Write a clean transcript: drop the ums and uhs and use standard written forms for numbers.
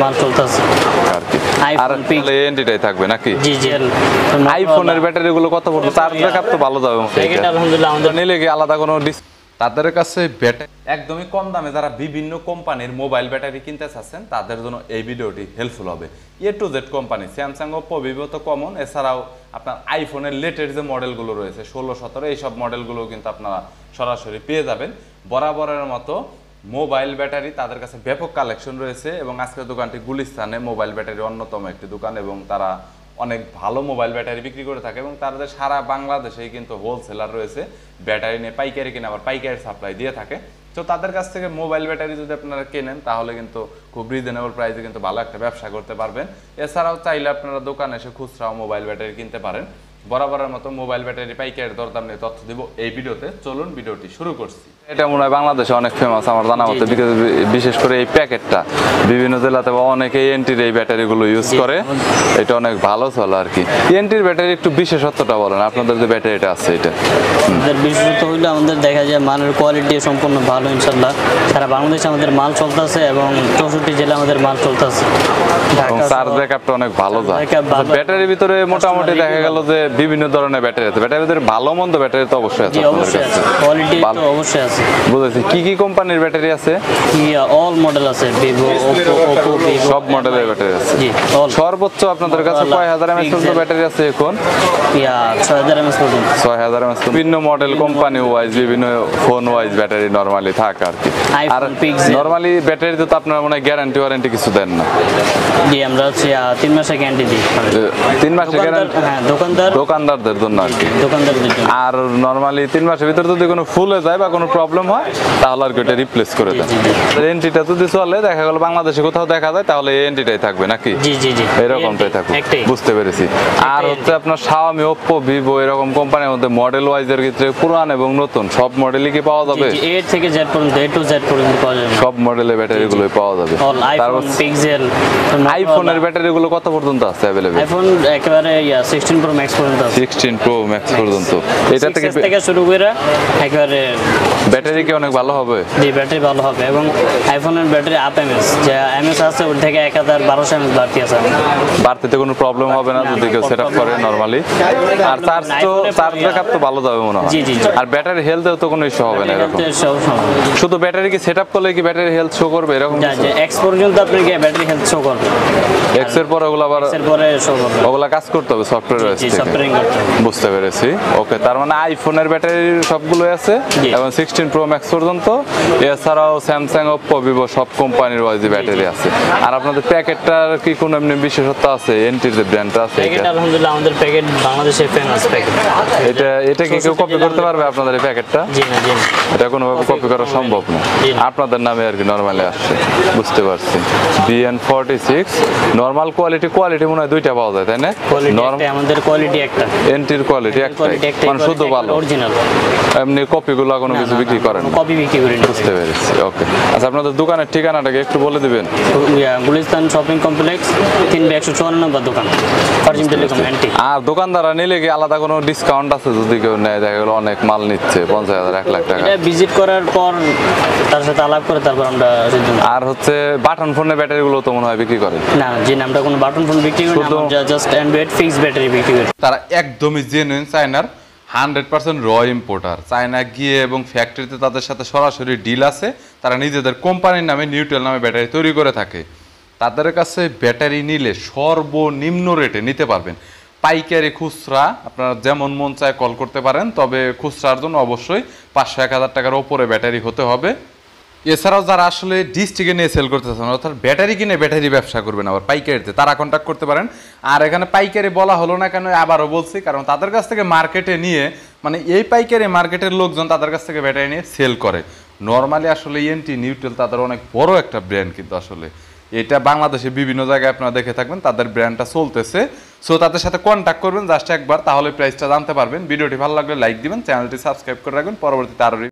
মাল চলতেছে আর কি। আর এনটিটাই থাকবে নাকি? জি জি। আইফোনের ব্যাটারি গুলো কত পড়বে? চার্জ ব্যাকআপ তো ভালো যাবে এটা আলহামদুলিল্লাহ আমাদের নিলে কি আলাদা কোনো তাদের কাছে ব্যাটারি একদমই কম দামে যারা বিভিন্ন কোম্পানির মোবাইল ব্যাটারি কিনতে চাচ্ছেন তাদের জন্য এই ভিডিওটি হেল্পফুল হবে। A to Z company Samsung, Oppo, Vivo তো কমন, এছাড়াও আপনার আইফোনের লেটেস্ট যে মডেলগুলো রয়েছে 16, 17 এইসব মডেলগুলো কিন্তু আপনারা সরাসরি পেয়ে যাবেন। বরাবরের মতো মোবাইল ব্যাটারি তাদের কাছে ব্যাপক কালেকশন রয়েছে এবং আজকের দোকানটি গুলিস্তানে মোবাইল ব্যাটারির অন্যতম একটি দোকান এবং তারা অনেক ভালো মোবাইল ব্যাটারি বিক্রি করে থাকে এবং তাদের সারা বাংলাদেশেই কিন্তু হোলসেলার রয়েছে ব্যাটারি নিয়ে পাইকারি কিনে আবার পাইকারি সাপ্লাই দিয়ে থাকে। তো তাদের কাছ থেকে মোবাইল ব্যাটারি যদি আপনারা কেনেন তাহলে কিন্তু খুব রিজনেবল প্রাইসে কিন্তু ভালো একটা ব্যবসা করতে পারবেন। এছাড়াও চাইলে আপনারা দোকানে এসে খুচরাও মোবাইল ব্যাটারি কিনতে পারেন। বরাবরের মতো মোবাইল ব্যাটারি পাইকারি দরদাম নিয়ে তথ্য দিব এই ভিডিওতে। চলুন ভিডিওটি শুরু করছি। এটা মনে হয় বাংলাদেশে অনেক ফেমাস আমার জানা মতে, বিশেষ করে এই প্যাকেটটা বিভিন্ন জেলাতে অনেকে এনটির এই ব্যাটারিগুলো ইউজ করে। এটা অনেক ভালো চলে আর কি। এনটির ব্যাটারি একটু বিশেষত্বটা বলেন, আপনাদের যে ব্যাটারিটা আছে এটা। আমাদের বিশেষত্ব হইলে আমাদের দেখা যায় মালের কোয়ালিটি সম্পূর্ণ ভালো ইনশাল্লাহ। সারা বাংলাদেশে আমাদের মাল চলতেছে এবং 64 জেলা আমাদের মাল চলতেছে। চার্জ ব্যাকআপটা অনেক ভালো যায়। ব্যাটারির ভিতরে মোটামুটি দেখা গেল যে বিভিন্ন ধরনের ব্যাটারি আছে। ব্যাটারির ভিতরে ভালো মন্দ ব্যাটারি তো অবশ্যই আছে, কোয়ালিটি তো অবশ্যই আছে। বুঝেছি। কি কি কোম্পানির ব্যাটারি আছে? অল মডেল আছে, ভিভো, ওপো, ভিভো সব মডেলের ব্যাটারি আছে। জি। সর্বোচ্চ আপনাদের কাছে কয় হাজার এমএএইচ পর্যন্ত ব্যাটারি আছে এখন? 6000 এমএএইচ পর্যন্ত। 6000 এমএএইচ। বিভিন্ন মডেল কোম্পানি ওয়াইজ বিভিন্ন ফোন ওয়াইজ ব্যাটারি নরমালি থাকে আর কি। আর নরমালি ব্যাটারিতে তো আপনারা মনে হয় গ্যারান্টি ওয়ারেন্টি কিছু দেন না? জি, আমরা হচ্ছে 3 মাসের গ্যারান্টি দিই। 3 মাসের গ্যারান্টি? হ্যাঁ, দোকানদারদের জন্য আর কি। দোকানদারদের জন্য। আর নরমালি 3 মাসের ভিতর যদি কোনো ফুল হয়ে যায় বা কোনো প্রবলেম হয় তাহলে আর কি এটা রিপ্লেস করে দেন। এনটিটা যদি চলে দেখা গেল বাংলাদেশে কোথাও দেখা যায় তাহলে এই এনটিটাই থাকবে নাকি? জি জি জি, এরকমটাই থাকবে। বুঝতে পেরেছি। আর হচ্ছে আপনার শাওমি, ওপো, ভিভো এরকম কোম্পানির মধ্যে মডেল ওয়াইজের ক্ষেত্রে পুরান এবং নতুন সব মডেলই কি পাওয়া যাবে? জি, A থেকে Z পর্যন্ত, A to Z পর্যন্ত পাওয়া যাবে। সব মডেলের ব্যাটারিগুলোই পাওয়া যাবে। তারপর পিক্সেল, আইফোনের ব্যাটারিগুলো কত পর্যন্ত আছে अवेलेबल? আইফোন একেবারে 16 প্রো ম্যাক্স পর্যন্ত আছে। 16 প্রো ম্যাক্স পর্যন্ত। এটা থেকে শুরু করে একেবারে ব্যাটারি কি অনেক ভালো হবে? জি, ব্যাটারি ভালো হবে এবং আইফোনের ব্যাটারি আপ এমএস যে এমএস আছে ওর থেকে 1200 এমএস বাড়তি আছে। বাড়তিতে কোনো প্রবলেম হবে না যদি কেউ সেটআপ করে নরমালি। আর চার্জ ব্যাকআপ তো ভালো যাবে মনে হয়। জি জি। আর ব্যাটারি হেলথেও তো কোনো ইস্যু হবে না এরকম? শুধু ব্যাটারি কি সেটআপ করলে কি ব্যাটারি হেলথ শো করবে এরকম? জি, এক্স পর্যন্ত আপনাকে ব্যাটারি হেলথ শো করবে। এক্স এর পরে ওগুলো আবার শো করবে। ওগুলা কাজ করতে হবে সফটওয়্যার ওয়াইজ থেকে। সফটওয়্যারিং করতে হবে। বুঝতে পেরেছি। ওকে, তার মানে আইফোনের ব্যাটারি সবগুলোই আছে এবং 16 প্রো ম্যাক্স পর্যন্ত। এছাড়াও স্যামসাং, ওপো, ভিভো সব কোম্পানির ওয়াইজ ব্যাটারি আছে। আর আপনাদের প্যাকেটটার কি কোনো এমনি বিশেষত্ব আছে? এনটির যে ব্র্যান্ডটা আছে এটা আলহামদুলিল্লাহ আমাদের প্যাকেট বাংলাদেশের ফেমাস প্যাকেট। এটা কি কেউ কপি করতে পারবে আপনাদের এই প্যাকেটটা? জি না, জি না। এটা কোনোভাবে কপি করা সম্ভব না। আপনাদের নামে আর কি নরমালি আসছে। বুঝতে পারছি। BN46 নরমাল কোয়ালিটি মনে হয় দুইটা পাওয়া যায় তাই না? আমাদের কোয়ালিটি একটা, এনটির কোয়ালিটি একটাই, মানে শুধু ভালো অরিজিনাল। এমনি কপিগুলো কোনো কিছু বিক্রি করেন না? কপি বিক্রি করেন। বুঝতে পেরেছি। ওকে, আচ্ছা আপনাদের দোকানের ঠিকানাটাকে একটু বলে দিবেন? গুলিস্তান শপিং কমপ্লেক্স 3/154 নম্বর দোকান, ফারজিম টেলিকম এনটি। আর দোকানদাররা নিলে কি আলাদা কোনো ডিসকাউন্ট আছে যদি কেউ নেয়? দেখা গেল অনেক মাল নিচ্ছে 50,000 1 লাখ টাকা, এটা ভিজিট করার পর তার সাথে আলাপ করে তারপর আমরা। আর হচ্ছে বাটন ফোনের ব্যাটারিগুলো তো মনে হয় বিক্রি করে না? জি না, আমরা কোনো বাটন ফোন বিক্রি করি না, আমরা জাস্ট অ্যান্ড্রয়েড ফিক্সড ব্যাটারি বিক্রি করি। তারা একদমই জেনুইন চায়নার 100% র ইম্পোর্টার। চায়না গিয়ে এবং ফ্যাক্টরিতে তাদের সাথে সরাসরি ডিল আছে। তারা নিজেদের কোম্পানির নামে নিউটেল নামে ব্যাটারি তৈরি করে থাকে। তাদের কাছে ব্যাটারি নিলে সর্বনিম্ন রেটে নিতে পারবেন। পাইকারি খুচরা আপনারা যেমন মন চায় কল করতে পারেন, তবে খুচরার জন্য অবশ্যই 500-1000 টাকার ওপরে ব্যাটারি হতে হবে। এছাড়াও যারা আসলে ডিস্ট্রিক্টে নিয়ে সেল করতে চান, অর্থাৎ ব্যাটারি কিনে ব্যাটারি ব্যবসা করবেন আবার পাইকারিতে, তারা কন্ট্যাক্ট করতে পারেন। আর এখানে পাইকারি বলা হলো না কেন আবারও বলছি, কারণ তাদের কাছ থেকে মার্কেটে নিয়ে মানে এই পাইকারি মার্কেটের লোকজন তাদের কাছ থেকে ব্যাটারি নিয়ে সেল করে। নর্মালি আসলে এনটি নিউটেল তাদের অনেক বড় একটা ব্র্যান্ড, কিন্তু আসলে এটা বাংলাদেশে বিভিন্ন জায়গায় আপনারা দেখে থাকবেন তাদের ব্র্যান্ডটা চলতেছে। সো তাদের সাথে কন্ট্যাক্ট করবেন জাস্ট একবার, তাহলে প্রাইসটা জানতে পারবেন। ভিডিওটি ভালো লাগলে লাইক দিবেন, চ্যানেলটি সাবস্ক্রাইব করে রাখবেন। পরবর্তীতে আরও